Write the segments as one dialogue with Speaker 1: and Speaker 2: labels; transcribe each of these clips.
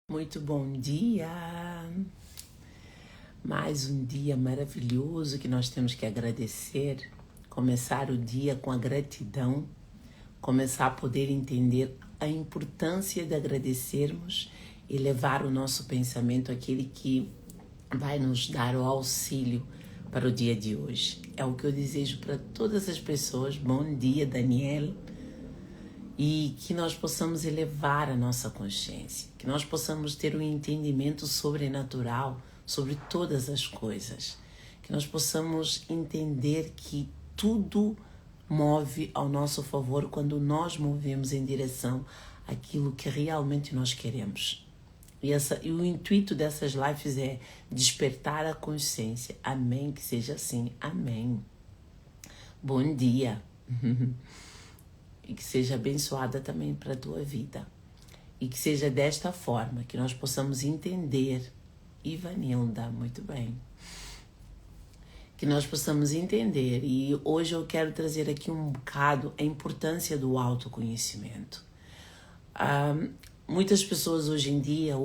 Speaker 1: Muito bom dia! Mais um dia maravilhoso que nós temos que agradecer. Começar o dia com a gratidão, começar a poder entender a importância de agradecermos e levar o nosso pensamento àquele que vai nos dar o auxílio para o dia de hoje. É o que eu desejo para todas as pessoas. Bom dia, Daniel. E que nós possamos elevar a nossa consciência, que nós possamos ter um entendimento sobrenatural sobre todas as coisas, que nós possamos entender que tudo move ao nosso favor quando nós movemos em direção àquilo que realmente nós queremos. E o intuito dessas lives é despertar a consciência. Amém, que seja assim. Amém. Bom dia. E que seja abençoada também para a tua vida. E que seja desta forma que nós possamos entender. Ivanilda, muito bem. Que nós possamos entender. E hoje eu quero trazer aqui um bocado a importância do autoconhecimento. Muitas pessoas hoje em dia,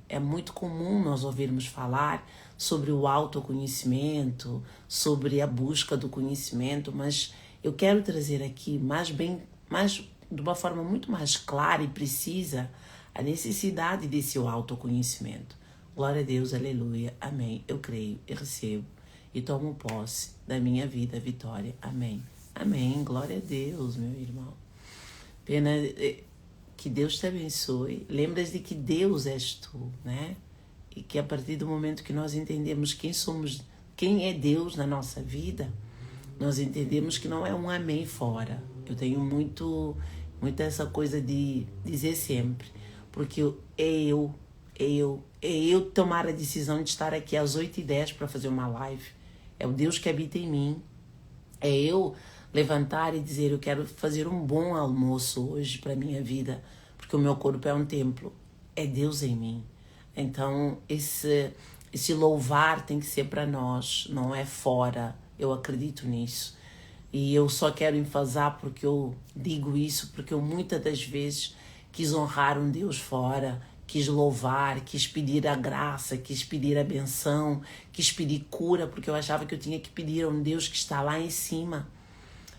Speaker 1: é muito comum nós ouvirmos falar sobre o autoconhecimento, sobre a busca do conhecimento, mas eu quero trazer aqui de uma forma muito mais clara e precisa a necessidade desse autoconhecimento. Glória a Deus, aleluia, amém. Eu creio, eu recebo e tomo posse da minha vida, vitória, amém. Amém, glória a Deus, meu irmão. Pena que Deus te abençoe. Lembras de que Deus és tu, né? E que a partir do momento que nós entendemos quem é Deus na nossa vida, nós entendemos que não é um amém fora. Eu tenho muito essa coisa de dizer sempre, porque é eu tomar a decisão de estar aqui às 8h10 para fazer uma live. É o Deus que habita em mim. É eu levantar e dizer, eu quero fazer um bom almoço hoje para a minha vida, porque o meu corpo é um templo. É Deus em mim. Então, esse louvar tem que ser para nós, não é fora. Eu acredito nisso. E eu só quero enfatizar porque eu digo isso, porque eu muitas das vezes quis honrar um Deus fora, quis louvar, quis pedir a graça, quis pedir a benção, quis pedir cura, porque eu achava que eu tinha que pedir a um Deus que está lá em cima.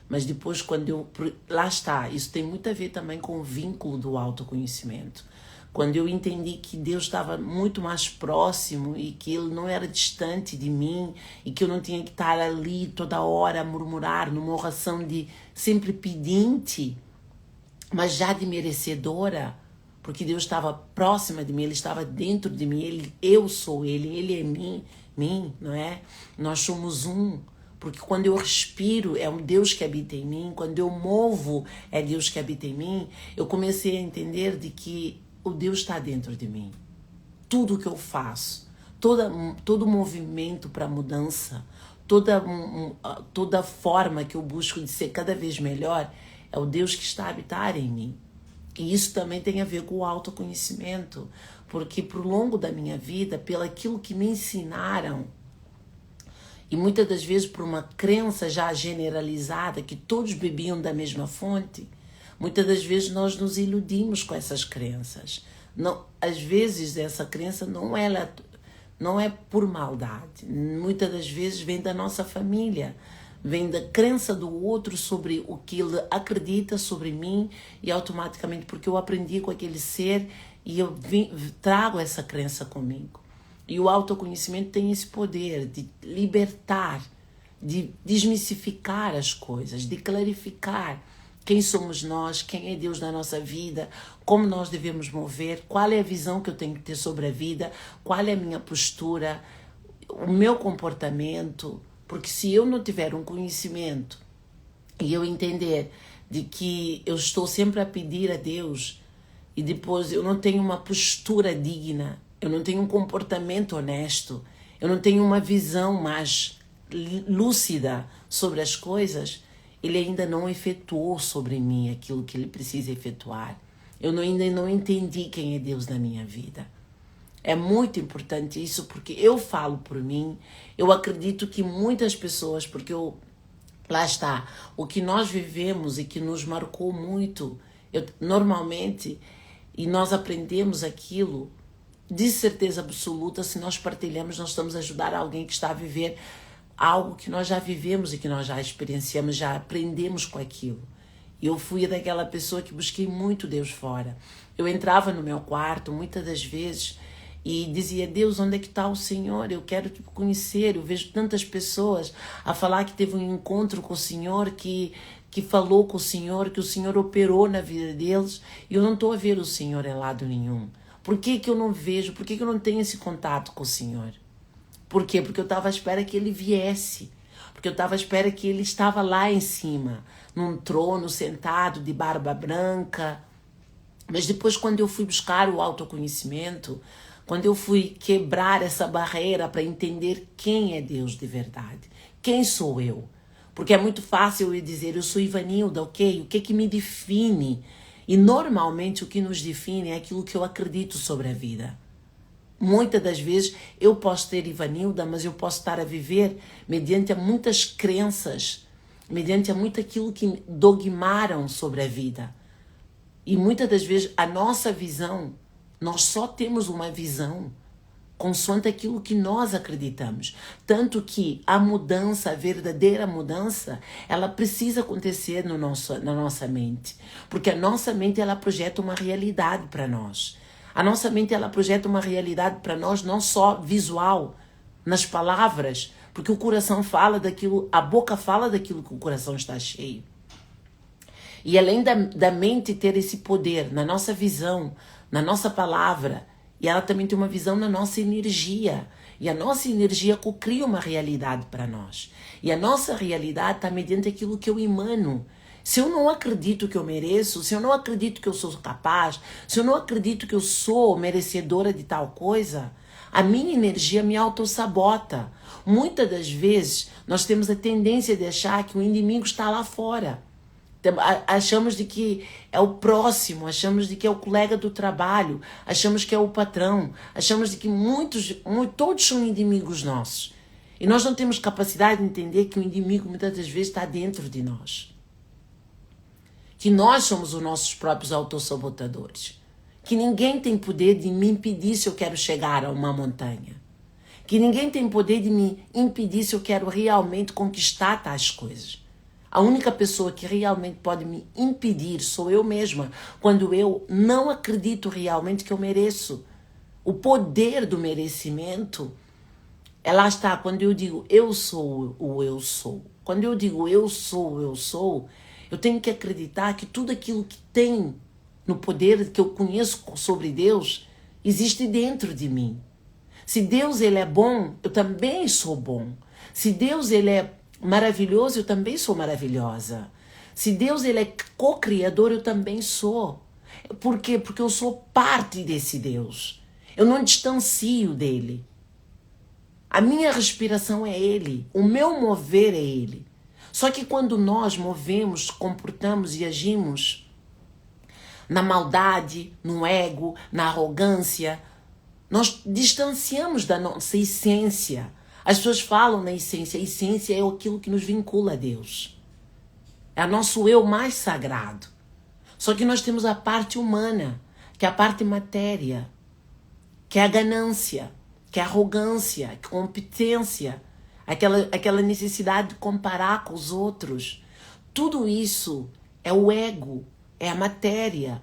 Speaker 1: Mas depois lá está, isso tem muito a ver também com o vínculo do autoconhecimento. Quando eu entendi que Deus estava muito mais próximo e que Ele não era distante de mim e que eu não tinha que estar ali toda hora a murmurar numa oração de sempre pedinte, mas já de merecedora, porque Deus estava próxima de mim, Ele estava dentro de mim, eu sou Ele é mim, não é? Nós somos um. Porque quando eu respiro, é um Deus que habita em mim. Quando eu movo, é Deus que habita em mim. Eu comecei a entender de que o Deus está dentro de mim. Tudo que eu faço, todo movimento para mudança, toda forma que eu busco de ser cada vez melhor, é o Deus que está a habitar em mim. E isso também tem a ver com o autoconhecimento. Porque por longo da minha vida, pelo aquilo que me ensinaram, e muitas das vezes por uma crença já generalizada que todos bebiam da mesma fonte, muitas das vezes nós nos iludimos com essas crenças. Não, às vezes essa crença não é por maldade. Muitas das vezes vem da nossa família, vem da crença do outro sobre o que ele acredita sobre mim e automaticamente porque eu aprendi com aquele ser e eu trago essa crença comigo. E o autoconhecimento tem esse poder de libertar, de desmistificar as coisas, de clarificar quem somos nós, quem é Deus na nossa vida, como nós devemos mover, qual é a visão que eu tenho que ter sobre a vida, qual é a minha postura, o meu comportamento. Porque se eu não tiver um conhecimento e eu entender de que eu estou sempre a pedir a Deus e depois eu não tenho uma postura digna, eu não tenho um comportamento honesto, eu não tenho uma visão mais lúcida sobre as coisas, Ele ainda não efetuou sobre mim aquilo que Ele precisa efetuar. Eu ainda não entendi quem é Deus na minha vida. É muito importante isso, porque eu falo por mim, eu acredito que muitas pessoas, lá está, o que nós vivemos e que nos marcou muito, normalmente e nós aprendemos aquilo, de certeza absoluta, se nós partilhamos, nós estamos a ajudar alguém que está a viver algo que nós já vivemos e que nós já experienciamos, já aprendemos com aquilo. E eu fui daquela pessoa que busquei muito Deus fora. Eu entrava no meu quarto, muitas das vezes, e dizia: Deus, onde é que está o Senhor? Eu quero te conhecer. Eu vejo tantas pessoas a falar que teve um encontro com o Senhor, que falou com o Senhor operou na vida deles, e eu não estou a ver o Senhor em lado nenhum. Por que que eu não vejo? Por que que eu não tenho esse contato com o Senhor? Por quê? Porque eu estava à espera que Ele viesse. Porque eu estava à espera que Ele estava lá em cima, num trono, sentado, de barba branca. Mas depois, quando eu fui buscar o autoconhecimento, quando eu fui quebrar essa barreira para entender quem é Deus de verdade, quem sou eu? Porque é muito fácil eu dizer: eu sou Ivanilda, ok? O que é que me define? E normalmente o que nos define é aquilo que eu acredito sobre a vida. Muitas das vezes eu posso ter Ivanilda, mas eu posso estar a viver mediante a muitas crenças, mediante a muito aquilo que dogmaram sobre a vida. E muitas das vezes a nossa visão, nós só temos uma visão consoante aquilo que nós acreditamos. Tanto que a mudança, a verdadeira mudança, ela precisa acontecer na nossa mente. Porque a nossa mente, ela projeta uma realidade para nós. A nossa mente, ela projeta uma realidade para nós, não só visual, nas palavras, porque o coração fala daquilo, a boca fala daquilo que o coração está cheio. E além da mente ter esse poder na nossa visão, na nossa palavra, e ela também tem uma visão na nossa energia. E a nossa energia cocria uma realidade para nós. E a nossa realidade está mediante aquilo que eu emano. Se eu não acredito que eu mereço, se eu não acredito que eu sou capaz, se eu não acredito que eu sou merecedora de tal coisa, a minha energia me autossabota. Muitas das vezes nós temos a tendência de achar que o inimigo está lá fora. Achamos de que é o próximo, achamos de que é o colega do trabalho, achamos que é o patrão, achamos de que todos são inimigos nossos. E nós não temos capacidade de entender que o inimigo muitas das vezes está dentro de nós. Que nós somos os nossos próprios autossabotadores. Que ninguém tem poder de me impedir se eu quero chegar a uma montanha. Que ninguém tem poder de me impedir se eu quero realmente conquistar tais coisas. A única pessoa que realmente pode me impedir sou eu mesma, quando eu não acredito realmente que eu mereço. O poder do merecimento, lá está, quando eu digo eu sou o eu sou. Quando eu digo eu sou, eu tenho que acreditar que tudo aquilo que tem no poder que eu conheço sobre Deus, existe dentro de mim. Se Deus ele é bom, eu também sou bom. Se Deus ele é maravilhoso, eu também sou maravilhosa. Se Deus ele é co-criador, eu também sou. Por quê? Porque eu sou parte desse Deus. Eu não distancio dele. A minha respiração é ele. O meu mover é ele. Só que quando nós movemos, comportamos e agimos na maldade, no ego, na arrogância, nós distanciamos da nossa essência. As pessoas falam na essência. A essência é aquilo que nos vincula a Deus. É o nosso eu mais sagrado. Só que nós temos a parte humana, que é a parte matéria, que é a ganância, que é a arrogância, que é a competência, aquela necessidade de comparar com os outros. Tudo isso é o ego, é a matéria,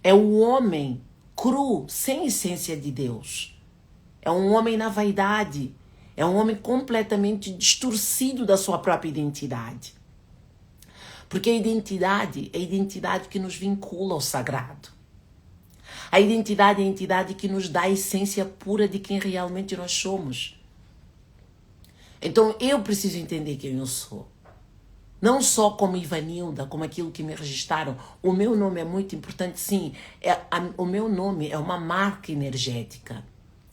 Speaker 1: é o homem cru, sem essência de Deus. É um homem na vaidade. É um homem completamente distorcido da sua própria identidade. Porque a identidade é a identidade que nos vincula ao sagrado. A identidade é a identidade que nos dá a essência pura de quem realmente nós somos. Então eu preciso entender quem eu sou. Não só como Ivanilda, como aquilo que me registraram. O meu nome é muito importante, sim. O meu nome é uma marca energética.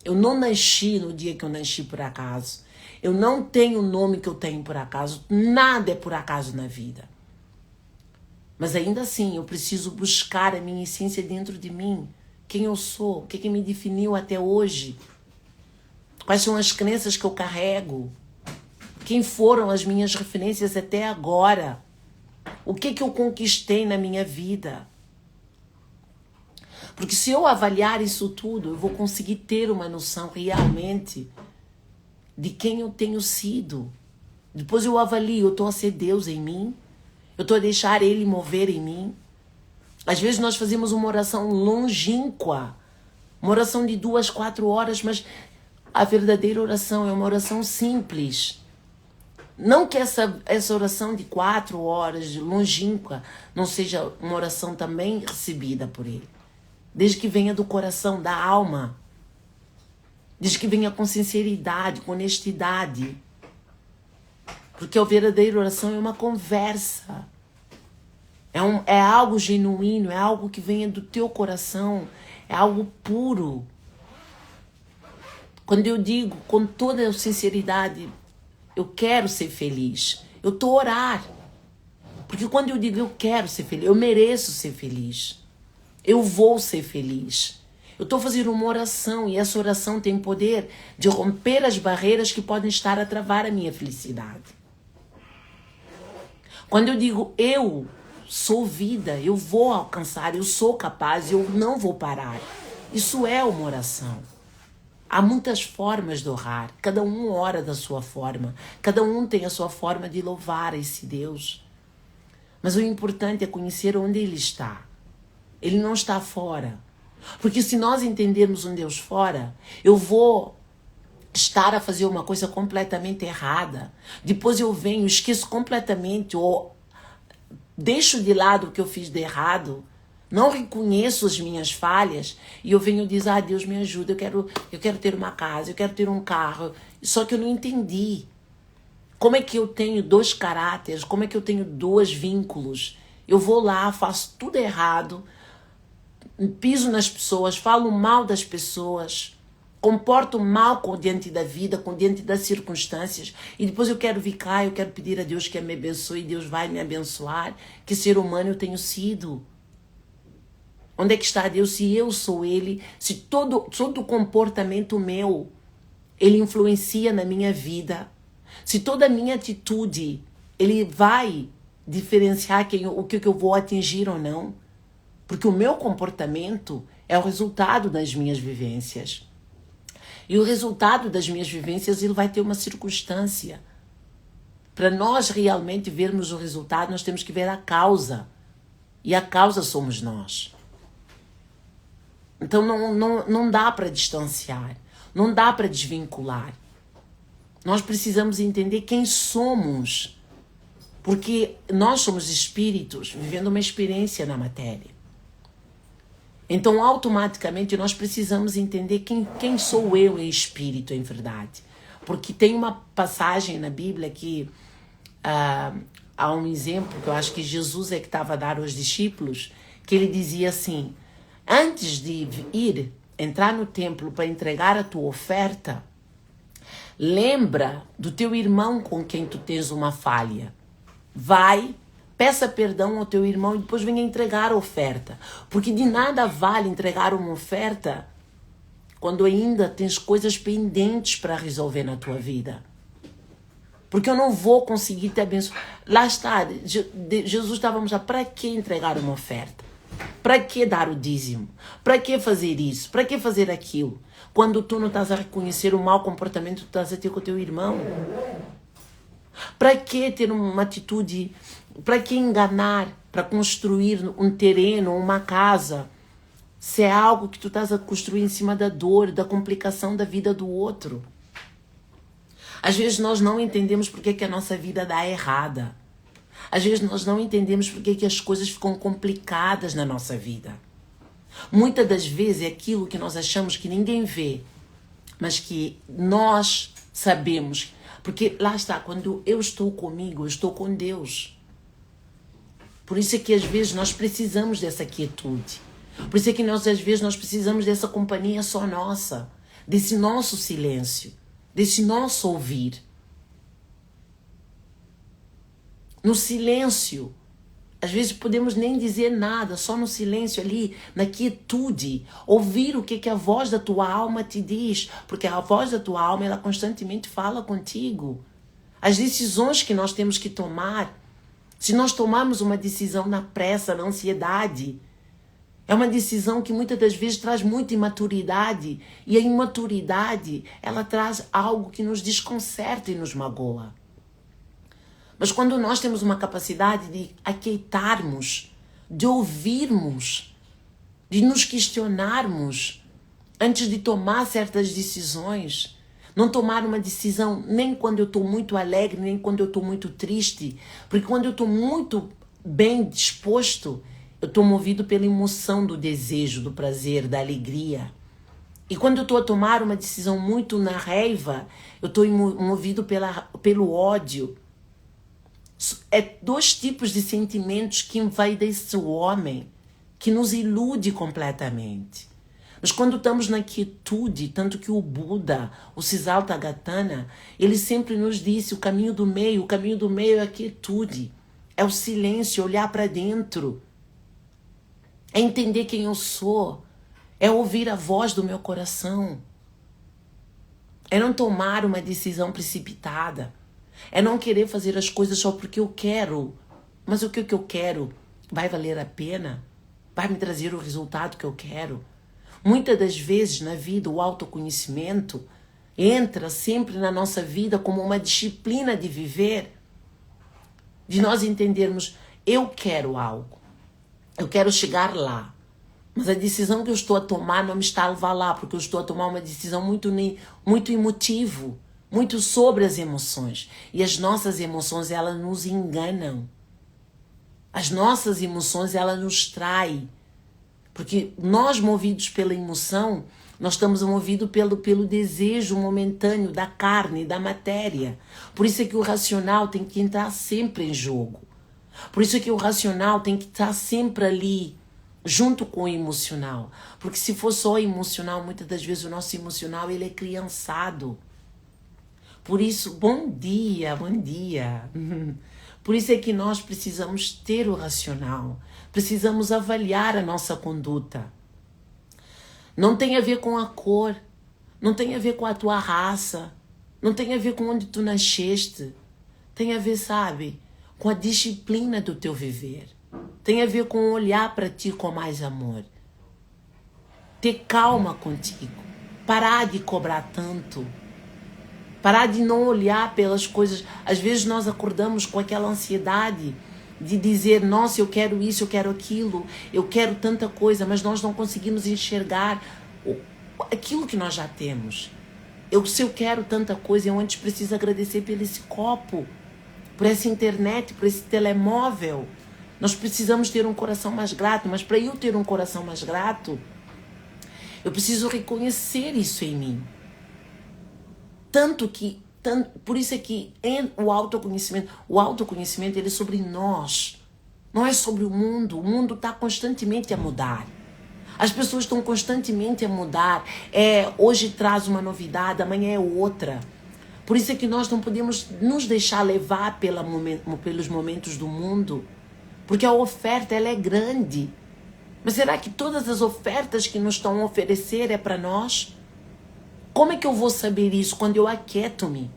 Speaker 1: Eu não nasci no dia que eu nasci por acaso. Eu não tenho o nome que eu tenho por acaso. Nada é por acaso na vida. Mas ainda assim, eu preciso buscar a minha essência dentro de mim. Quem eu sou, o que me definiu até hoje. Quais são as crenças que eu carrego. Quem foram as minhas referências até agora. O que eu conquistei na minha vida. Porque se eu avaliar isso tudo, eu vou conseguir ter uma noção realmente de quem eu tenho sido. Depois eu avalio, eu estou a ser Deus em mim? Eu estou a deixar Ele mover em mim? Às vezes nós fazemos uma oração longínqua, uma oração de 2, 4 horas, mas a verdadeira oração é uma oração simples. Não que essa oração de 4 horas, de longínqua, não seja uma oração também recebida por Ele. Desde que venha do coração, da alma. Desde que venha com sinceridade, com honestidade. Porque a verdadeira oração é uma conversa. É algo genuíno, é algo que venha do teu coração, é algo puro. Quando eu digo com toda a sinceridade, eu quero ser feliz, eu estou a orar. Porque quando eu digo eu quero ser feliz, eu mereço ser feliz, eu vou ser feliz. Eu estou fazendo uma oração e essa oração tem poder de romper as barreiras que podem estar a travar a minha felicidade. Quando eu digo eu sou vida, eu vou alcançar, eu sou capaz, eu não vou parar. Isso é uma oração. Há muitas formas de orar, cada um ora da sua forma, cada um tem a sua forma de louvar esse Deus. Mas o importante é conhecer onde Ele está. Ele não está fora. Porque se nós entendermos um Deus fora, eu vou estar a fazer uma coisa completamente errada. Depois eu venho, esqueço completamente ou deixo de lado o que eu fiz de errado, não reconheço as minhas falhas e eu venho dizer, Deus me ajuda, eu quero ter uma casa, eu quero ter um carro, só que eu não entendi. Como é que eu tenho 2 caráteres, como é que eu tenho 2 vínculos? Eu vou lá, faço tudo errado, piso nas pessoas, falo mal das pessoas, comporto mal diante da vida, diante das circunstâncias, e depois eu quero vir cá, eu quero pedir a Deus que me abençoe, e Deus vai me abençoar. Que ser humano eu tenho sido? Onde é que está Deus se eu sou Ele, se todo comportamento meu, Ele influencia na minha vida, se toda a minha atitude, Ele vai diferenciar o que eu vou atingir ou não? Porque o meu comportamento é o resultado das minhas vivências. E o resultado das minhas vivências, ele vai ter uma circunstância. Para nós realmente vermos o resultado, nós temos que ver a causa. E a causa somos nós. Então não dá para distanciar. Não dá para desvincular. Nós precisamos entender quem somos. Porque nós somos espíritos vivendo uma experiência na matéria. Então, automaticamente, nós precisamos entender quem sou eu em espírito, em verdade. Porque tem uma passagem na Bíblia que há um exemplo que eu acho que Jesus é que estava a dar aos discípulos, que ele dizia assim, antes de entrar no templo para entregar a tua oferta, lembra do teu irmão com quem tu tens uma falha. Vai, peça perdão ao teu irmão e depois venha entregar a oferta. Porque de nada vale entregar uma oferta quando ainda tens coisas pendentes para resolver na tua vida. Porque eu não vou conseguir te abençoar. Lá está, Jesus estava mostrando, para que entregar uma oferta? Para que dar o dízimo? Para que fazer isso? Para que fazer aquilo? Quando tu não estás a reconhecer o mau comportamento que tu estás a ter com o teu irmão. Para que ter uma atitude? Para que enganar? Para construir um terreno, uma casa? Se é algo que tu estás a construir em cima da dor, da complicação da vida do outro. Às vezes nós não entendemos porque que a nossa vida dá errada. Às vezes nós não entendemos porque que as coisas ficam complicadas na nossa vida. Muitas das vezes é aquilo que nós achamos que ninguém vê, mas que nós sabemos. Porque lá está, quando eu estou comigo, eu estou com Deus. Por isso é que às vezes nós precisamos dessa quietude. Por isso é que às vezes nós precisamos dessa companhia só nossa, desse nosso silêncio, desse nosso ouvir. No silêncio, às vezes podemos nem dizer nada, só no silêncio ali, na quietude, ouvir o que a voz da tua alma te diz, porque a voz da tua alma, ela constantemente fala contigo. As decisões que nós temos que tomar, se nós tomarmos uma decisão na pressa, na ansiedade, É uma decisão que muitas das vezes traz muita imaturidade. E a imaturidade, ela traz algo que nos desconcerta e nos magoa. Mas quando nós temos uma capacidade de aquietarmos, de ouvirmos, de nos questionarmos antes de tomar certas decisões, não tomar uma decisão nem quando eu estou muito alegre, nem quando eu estou muito triste, porque quando eu estou muito bem disposto, eu estou movido pela emoção do desejo, do prazer, da alegria. E quando eu estou a tomar uma decisão muito na raiva, eu estou movido pelo ódio. É dois tipos de sentimentos que invadem esse homem, que nos ilude completamente. Mas quando estamos na quietude, tanto que o Buda, o Siddhartha, ele sempre nos disse o caminho do meio é a quietude, é o silêncio, olhar para dentro, é entender quem eu sou, é ouvir a voz do meu coração, é não tomar uma decisão precipitada, é não querer fazer as coisas só porque eu quero. Mas o que eu quero vai valer a pena? Vai me trazer o resultado que eu quero? Muitas das vezes na vida o autoconhecimento entra sempre na nossa vida como uma disciplina de viver, de nós entendermos, eu quero algo, eu quero chegar lá, mas a decisão que eu estou a tomar não me está a levar lá, porque eu estou a tomar uma decisão muito emotivo, muito sobre as emoções. E as nossas emoções, elas nos enganam. As nossas emoções, elas nos traem. Porque nós, movidos pela emoção, nós estamos movidos pelo desejo momentâneo da carne, da matéria. Por isso é que o racional tem que entrar sempre em jogo. Por isso é que o racional tem que estar sempre ali, junto com o emocional. Porque se for só emocional, muitas das vezes o nosso emocional ele é criançado. Por isso, bom dia, bom dia. Por isso é que nós precisamos ter o racional. Precisamos avaliar a nossa conduta. Não tem a ver com a cor, não tem a ver com a tua raça, não tem a ver com onde tu nasceste. Tem a ver, sabe, com a disciplina do teu viver. Tem a ver com olhar para ti com mais amor. Ter calma contigo. Parar de cobrar tanto. Parar de não olhar pelas coisas. Às vezes nós acordamos com aquela ansiedade de dizer, nossa, eu quero isso, eu quero aquilo, eu quero tanta coisa, mas nós não conseguimos enxergar aquilo que nós já temos. Se eu quero tanta coisa, eu antes preciso agradecer por esse copo, por essa internet, por esse telemóvel. Nós precisamos ter um coração mais grato, mas para eu ter um coração mais grato, eu preciso reconhecer isso em mim. Por isso é que o autoconhecimento ele é sobre nós, não é sobre o mundo. O mundo está constantemente a mudar. As pessoas estão constantemente a mudar. Hoje traz uma novidade, amanhã é outra. Por isso é que nós não podemos nos deixar levar pelos momentos do mundo, porque a oferta ela é grande. Mas será que todas as ofertas que nos estão a oferecer é para nós? Como é que eu vou saber isso? Quando eu aquieto-me,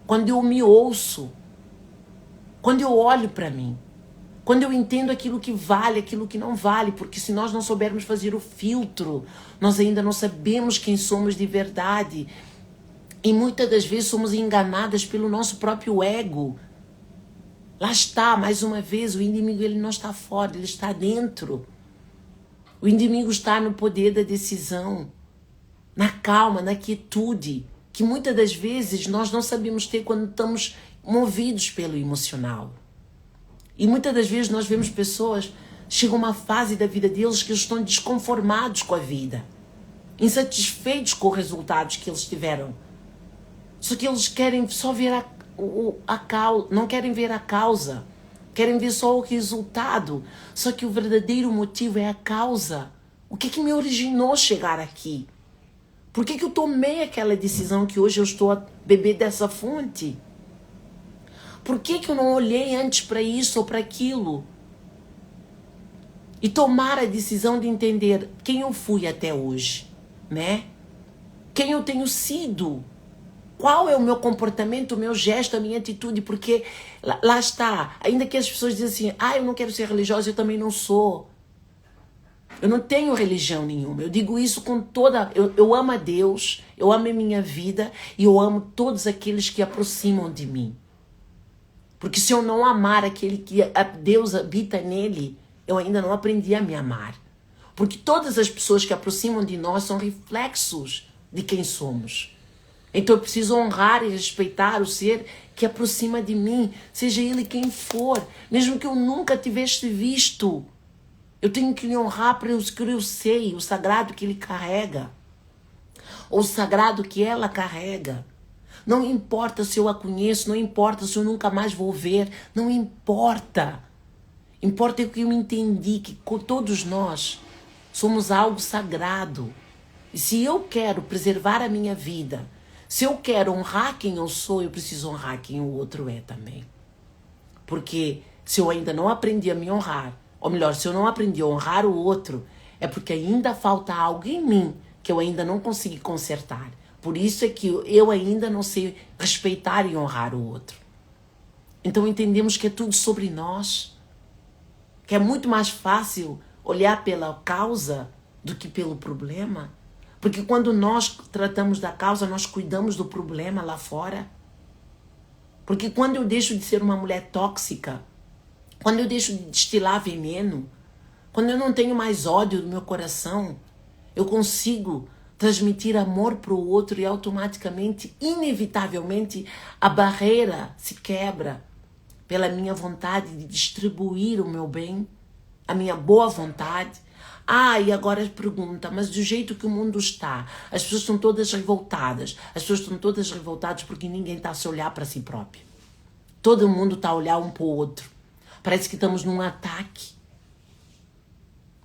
Speaker 1: quando eu me ouço, quando eu olho para mim, quando eu entendo aquilo que vale, aquilo que não vale, porque se nós não soubermos fazer o filtro, nós ainda não sabemos quem somos de verdade. E muitas das vezes somos enganadas pelo nosso próprio ego. Lá está, mais uma vez, o inimigo ele não está fora, ele está dentro. O inimigo está no poder da decisão, na calma, na quietude, que muitas das vezes nós não sabemos ter quando estamos movidos pelo emocional. E muitas das vezes nós vemos pessoas, chega uma fase da vida deles que eles estão desconformados com a vida, insatisfeitos com os resultados que eles tiveram. Só que eles querem só ver a causa, não querem ver a causa, querem ver só o resultado. Só que o verdadeiro motivo é a causa. O que me originou chegar aqui? Por que eu tomei aquela decisão que hoje eu estou a beber dessa fonte? Por que eu não olhei antes para isso ou para aquilo? E tomar a decisão de entender quem eu fui até hoje, né? Quem eu tenho sido? Qual é o meu comportamento, o meu gesto, a minha atitude? Porque lá está, ainda que as pessoas dizem assim, eu não quero ser religiosa, eu também não sou. Eu não tenho religião nenhuma. Eu digo isso com toda... Eu amo a Deus, eu amo a minha vida e eu amo todos aqueles que aproximam de mim. Porque se eu não amar aquele que Deus habita nele, eu ainda não aprendi a me amar. Porque todas as pessoas que aproximam de nós são reflexos de quem somos. Então eu preciso honrar e respeitar o ser que aproxima de mim, seja ele quem for, mesmo que eu nunca tivesse visto. Eu tenho que lhe honrar para o que eu sei, o sagrado que ele carrega, ou o sagrado que ela carrega. Não importa se eu a conheço, não importa se eu nunca mais vou ver, não importa. Importa é que eu entendi que todos nós somos algo sagrado. E se eu quero preservar a minha vida, se eu quero honrar quem eu sou, eu preciso honrar quem o outro é também. Porque se eu ainda não aprendi a me honrar, ou melhor, se eu não aprendi a honrar o outro, é porque ainda falta algo em mim que eu ainda não consegui consertar. Por isso é que eu ainda não sei respeitar e honrar o outro. Então entendemos que é tudo sobre nós. Que é muito mais fácil olhar pela causa do que pelo problema. Porque quando nós tratamos da causa, nós cuidamos do problema lá fora. Porque quando eu deixo de ser uma mulher tóxica, quando eu deixo de destilar veneno, quando eu não tenho mais ódio no meu coração, eu consigo transmitir amor para o outro e automaticamente, inevitavelmente, a barreira se quebra pela minha vontade de distribuir o meu bem, a minha boa vontade. E agora pergunta, mas do jeito que o mundo está, as pessoas estão todas revoltadas. As pessoas estão todas revoltadas porque ninguém está a se olhar para si próprio. Todo mundo está a olhar um para o outro. Parece que estamos num ataque.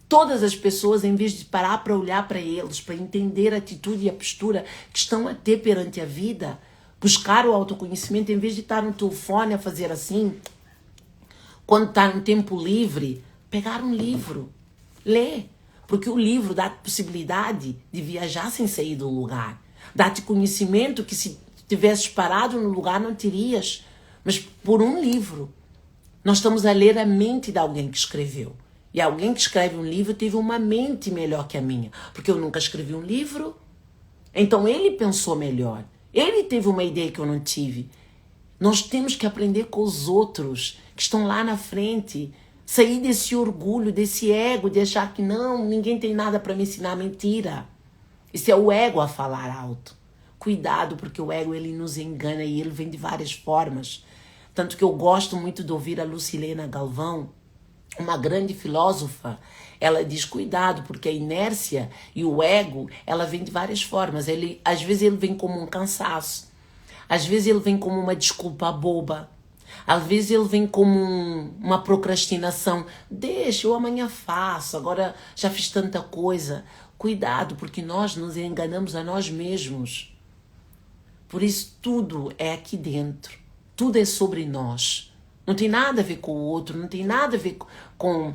Speaker 1: Todas as pessoas, em vez de parar para olhar para eles, para entender a atitude e a postura que estão a ter perante a vida, buscar o autoconhecimento, em vez de estar no telefone a fazer assim, quando está no tempo livre, pegar um livro, ler. Porque o livro dá-te possibilidade de viajar sem sair do lugar. Dá-te conhecimento que se tivesses parado no lugar não terias. Mas por um livro. Nós estamos a ler a mente de alguém que escreveu. E alguém que escreve um livro teve uma mente melhor que a minha. Porque eu nunca escrevi um livro. Então ele pensou melhor. Ele teve uma ideia que eu não tive. Nós temos que aprender com os outros que estão lá na frente. Sair desse orgulho, desse ego, de achar que não, ninguém tem nada para me ensinar. Mentira. Isso é o ego a falar alto. Cuidado, porque o ego ele nos engana e ele vem de várias formas. Tanto que eu gosto muito de ouvir a Lucilena Galvão, uma grande filósofa. Ela diz, cuidado, porque a inércia e o ego, ela vem de várias formas. Às vezes ele vem como um cansaço. Às vezes ele vem como uma desculpa boba. Às vezes ele vem como uma procrastinação. Deixa, eu amanhã faço, agora já fiz tanta coisa. Cuidado, porque nós nos enganamos a nós mesmos. Por isso tudo é aqui dentro. Tudo é sobre nós. Não tem nada a ver com o outro, não tem nada a ver com...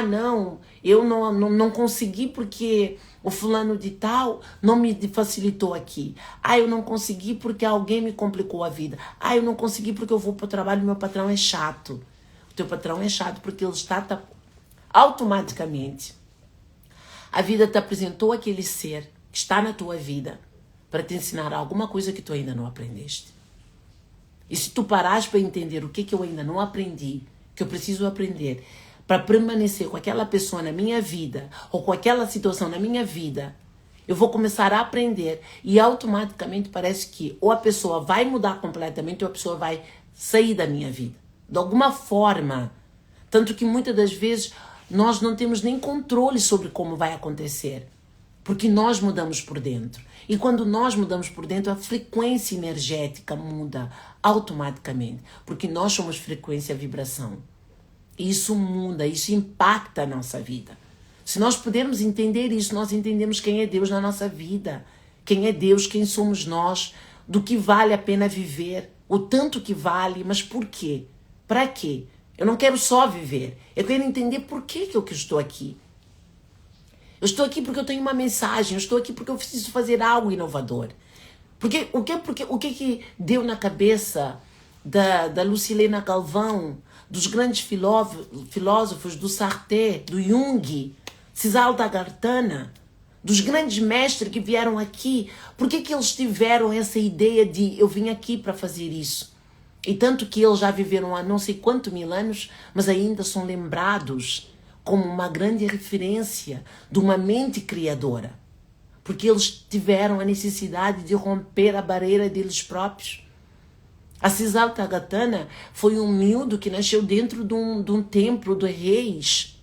Speaker 1: não, eu não consegui porque o fulano de tal não me facilitou aqui. Eu não consegui porque alguém me complicou a vida. Eu não consegui porque eu vou para o trabalho e meu patrão é chato. O teu patrão é chato porque ele está automaticamente. A vida te apresentou aquele ser que está na tua vida para te ensinar alguma coisa que tu ainda não aprendeste. E se tu parares para entender o que eu ainda não aprendi, que eu preciso aprender, para permanecer com aquela pessoa na minha vida, ou com aquela situação na minha vida, eu vou começar a aprender e automaticamente parece que ou a pessoa vai mudar completamente ou a pessoa vai sair da minha vida. De alguma forma. Tanto que muitas das vezes nós não temos nem controle sobre como vai acontecer. Porque nós mudamos por dentro. E quando nós mudamos por dentro, a frequência energética muda automaticamente. Porque nós somos frequência e vibração. E isso muda, isso impacta a nossa vida. Se nós pudermos entender isso, nós entendemos quem é Deus na nossa vida. Quem é Deus, quem somos nós, do que vale a pena viver, o tanto que vale, mas por quê? Para quê? Eu não quero só viver, eu quero entender por que eu estou aqui. Eu estou aqui porque eu tenho uma mensagem, eu estou aqui porque eu preciso fazer algo inovador. O que deu na cabeça da Lucilena Galvão, dos grandes filósofos, do Sartre, do Jung, Siddhartha, dos grandes mestres que vieram aqui, por que eles tiveram essa ideia de eu vim aqui para fazer isso? E tanto que eles já viveram há não sei quantos mil anos, mas ainda são lembrados como uma grande referência de uma mente criadora. Porque eles tiveram a necessidade de romper a barreira deles próprios. A Siddhartha foi um miúdo que nasceu dentro de um templo de reis.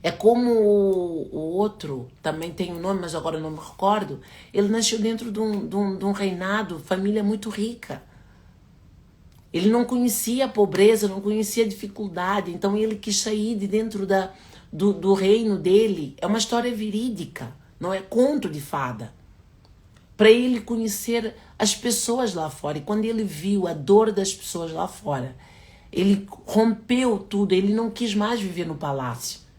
Speaker 1: É como o outro, também tem um nome, mas agora não me recordo. Ele nasceu dentro de um reinado, família muito rica. Ele não conhecia a pobreza, não conhecia a dificuldade, então ele quis sair de dentro do reino dele. É uma história verídica, não é conto de fada. Para ele conhecer as pessoas lá fora. E quando ele viu a dor das pessoas lá fora, ele rompeu tudo, ele não quis mais viver no palácio.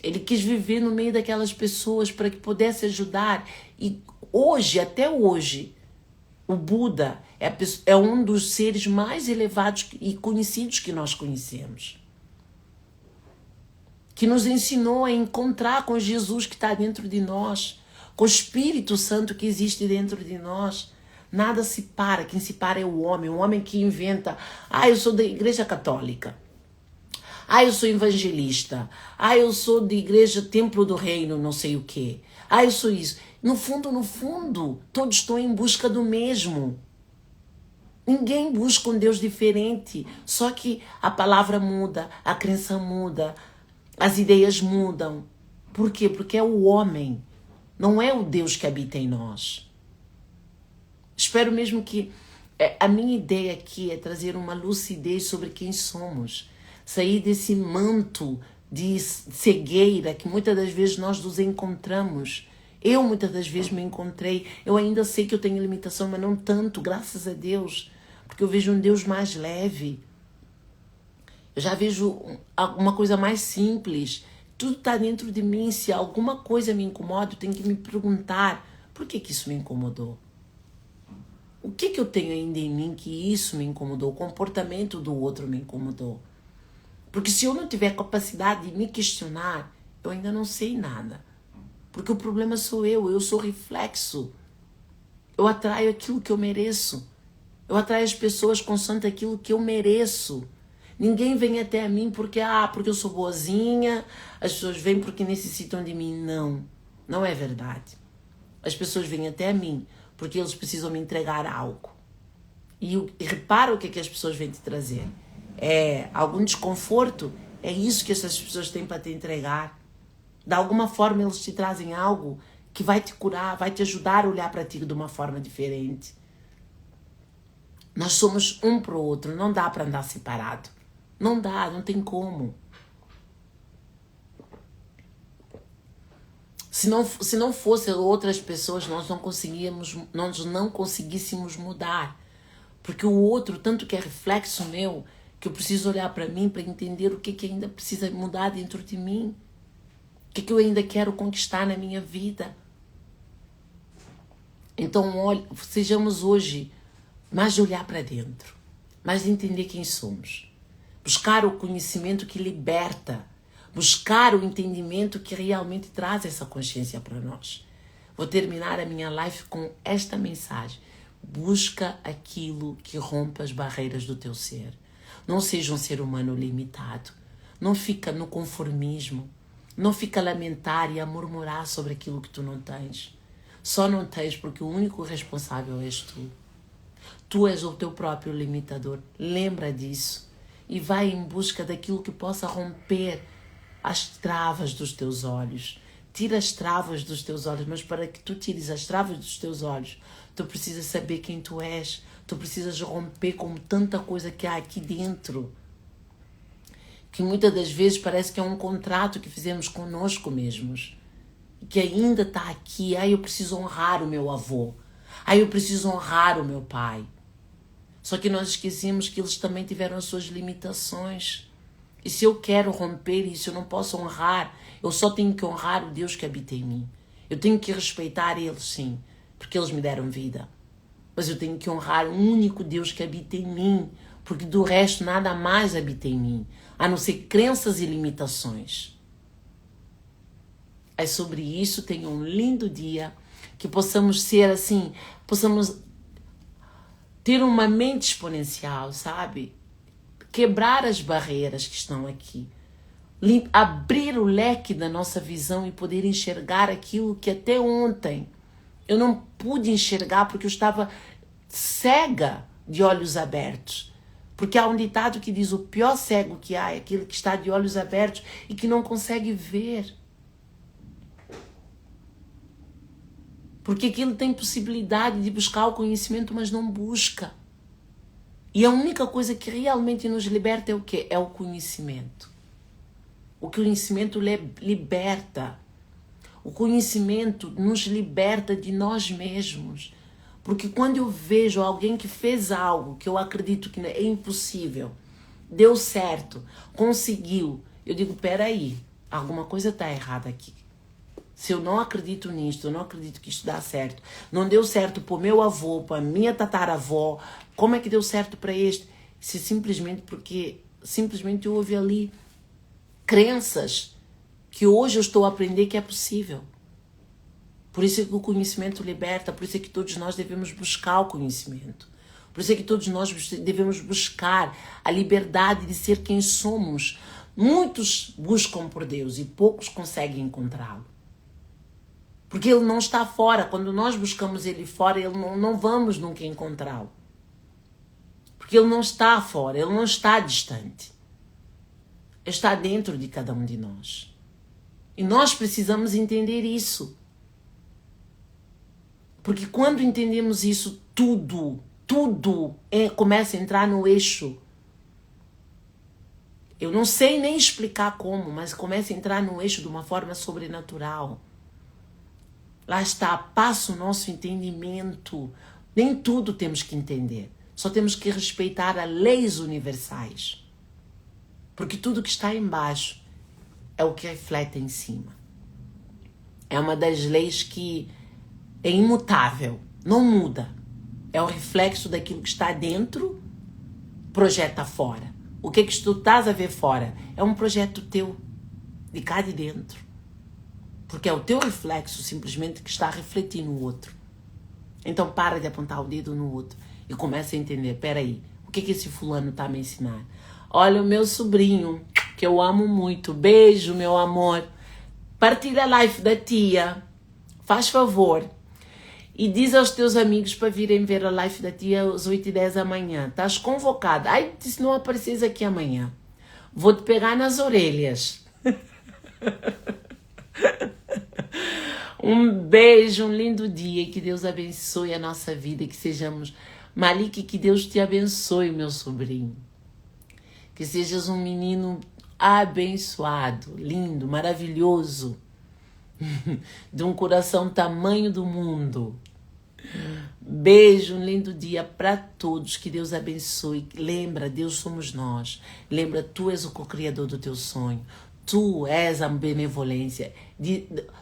Speaker 1: Ele quis viver no meio daquelas pessoas para que pudesse ajudar. E hoje, até hoje, o Buda é um dos seres mais elevados e conhecidos que nós conhecemos. Que nos ensinou a encontrar com Jesus que está dentro de nós, com o Espírito Santo que existe dentro de nós. Nada se para, quem se para é o homem que inventa, eu sou da Igreja Católica. Eu sou evangelista. Eu sou de igreja Templo do Reino, não sei o quê. Eu sou isso. No fundo, todos estão em busca do mesmo. Ninguém busca um Deus diferente. Só que a palavra muda, a crença muda, as ideias mudam. Por quê? Porque é o homem, não é o Deus que habita em nós. Espero mesmo que a minha ideia aqui é trazer uma lucidez sobre quem somos. Sair desse manto de cegueira que muitas das vezes nós nos encontramos. Eu muitas das vezes me encontrei. Eu ainda sei que eu tenho limitação, mas não tanto, graças a Deus. Porque eu vejo um Deus mais leve. Eu já vejo uma coisa mais simples. Tudo está dentro de mim. Se alguma coisa me incomoda, eu tenho que me perguntar por que isso me incomodou. O que eu tenho ainda em mim que isso me incomodou? O comportamento do outro me incomodou. Porque se eu não tiver capacidade de me questionar, eu ainda não sei nada. Porque o problema sou eu sou reflexo. Eu atraio aquilo que eu mereço. Eu atraio as pessoas consoante aquilo que eu mereço. Ninguém vem até a mim porque eu sou boazinha, as pessoas vêm porque necessitam de mim. Não, não é verdade. As pessoas vêm até a mim porque eles precisam me entregar algo. E repara o que as pessoas vêm te trazer. Algum desconforto, é isso que essas pessoas têm para te entregar. De alguma forma eles te trazem algo que vai te curar, vai te ajudar a olhar para ti de uma forma diferente. Nós somos um para o outro, não dá para andar separado. Não dá, não tem como. Se não fossem outras pessoas, nós não conseguíssemos mudar. Porque o outro, tanto que é reflexo meu, que eu preciso olhar para mim para entender o que ainda precisa mudar dentro de mim. O que eu ainda quero conquistar na minha vida. Então, sejamos hoje mais de olhar para dentro, mais de entender quem somos. Buscar o conhecimento que liberta. Buscar o entendimento que realmente traz essa consciência para nós. Vou terminar a minha live com esta mensagem. Busca aquilo que rompa as barreiras do teu ser. Não seja um ser humano limitado. Não fica no conformismo. Não fica a lamentar e a murmurar sobre aquilo que tu não tens. Só não tens porque o único responsável és tu. Tu és o teu próprio limitador. Lembra disso. E vai em busca daquilo que possa romper as travas dos teus olhos. Tira as travas dos teus olhos, mas para que tu tires as travas dos teus olhos, tu precisas saber quem tu és. Tu precisas romper com tanta coisa que há aqui dentro. Que muitas das vezes parece que é um contrato que fizemos conosco mesmos. Que ainda está aqui. Eu preciso honrar o meu avô. Eu preciso honrar o meu pai. Só que nós esquecemos que eles também tiveram as suas limitações. E se eu quero romper isso, eu não posso honrar. Eu só tenho que honrar o Deus que habita em mim. Eu tenho que respeitar eles, sim, porque eles me deram vida. Mas eu tenho que honrar o único Deus que habita em mim, porque do resto nada mais habita em mim, a não ser crenças e limitações. É sobre isso. Tenha um lindo dia. Que possamos ser assim, possamos ter uma mente exponencial, sabe? Quebrar as barreiras que estão aqui. Abrir o leque da nossa visão e poder enxergar aquilo que até ontem eu não pude enxergar porque eu estava cega de olhos abertos. Porque há um ditado que diz: o pior cego que há é aquele que está de olhos abertos e que não consegue ver. Porque aquilo tem possibilidade de buscar o conhecimento, mas não busca. E a única coisa que realmente nos liberta é o quê? É o conhecimento. O conhecimento liberta. O conhecimento nos liberta de nós mesmos. Porque quando eu vejo alguém que fez algo que eu acredito que é impossível, deu certo, conseguiu, eu digo, peraí, alguma coisa está errada aqui. Se eu não acredito nisto, eu não acredito que isso dá certo. Não deu certo para o meu avô, para a minha tataravó, como é que deu certo para este? Isso é simplesmente porque simplesmente houve ali crenças que hoje eu estou a aprender que é possível. Por isso é que o conhecimento liberta, por isso é que todos nós devemos buscar o conhecimento. Por isso é que todos nós devemos buscar a liberdade de ser quem somos. Muitos buscam por Deus e poucos conseguem encontrá-lo. Porque ele não está fora. Quando nós buscamos ele fora, ele não vamos nunca encontrá-lo. Porque ele não está fora, ele não está distante. Ele está dentro de cada um de nós. E nós precisamos entender isso. Porque quando entendemos isso, tudo começa a entrar no eixo. Eu não sei nem explicar como, mas começa a entrar no eixo de uma forma sobrenatural. Lá está, passa o nosso entendimento. Nem tudo temos que entender. Só temos que respeitar as leis universais. Porque tudo que está embaixo é o que reflete em cima. É uma das leis que é imutável, não muda. É o reflexo daquilo que está dentro, projeta fora. O que tu estás a ver fora é um projeto teu, de cá de dentro. Porque é o teu reflexo simplesmente que está a refletir no outro. Então para de apontar o dedo no outro e começa a entender, peraí, o que esse fulano está a me ensinar? Olha o meu sobrinho, que eu amo muito, beijo meu amor, partilha a live da tia, faz favor, e diz aos teus amigos para virem ver a live da tia às 8h10 da manhã, estás convocada. Ai, se não apareces aqui amanhã, vou te pegar nas orelhas. Um beijo, um lindo dia, que Deus abençoe a nossa vida, que sejamos... Malik, que Deus te abençoe, meu sobrinho. Que sejas um menino abençoado, lindo, maravilhoso, de um coração tamanho do mundo. Beijo, um lindo dia para todos, que Deus abençoe. Lembra, Deus somos nós. Lembra, tu és o co-criador do teu sonho. Tu és a benevolência.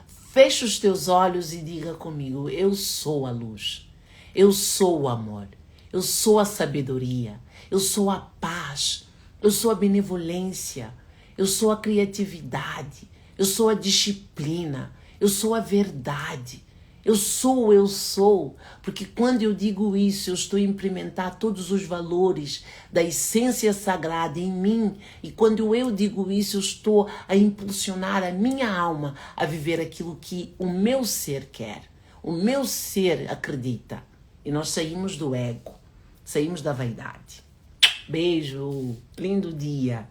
Speaker 1: Fecha os teus olhos e diga comigo, eu sou a luz. Eu sou o amor. Eu sou a sabedoria. Eu sou a paz. Eu sou a benevolência. Eu sou a criatividade. Eu sou a disciplina. Eu sou a verdade. Eu sou, porque quando eu digo isso, eu estou a implementar todos os valores da essência sagrada em mim, e quando eu digo isso, eu estou a impulsionar a minha alma a viver aquilo que o meu ser quer, o meu ser acredita, e nós saímos do ego, saímos da vaidade. Beijo, lindo dia.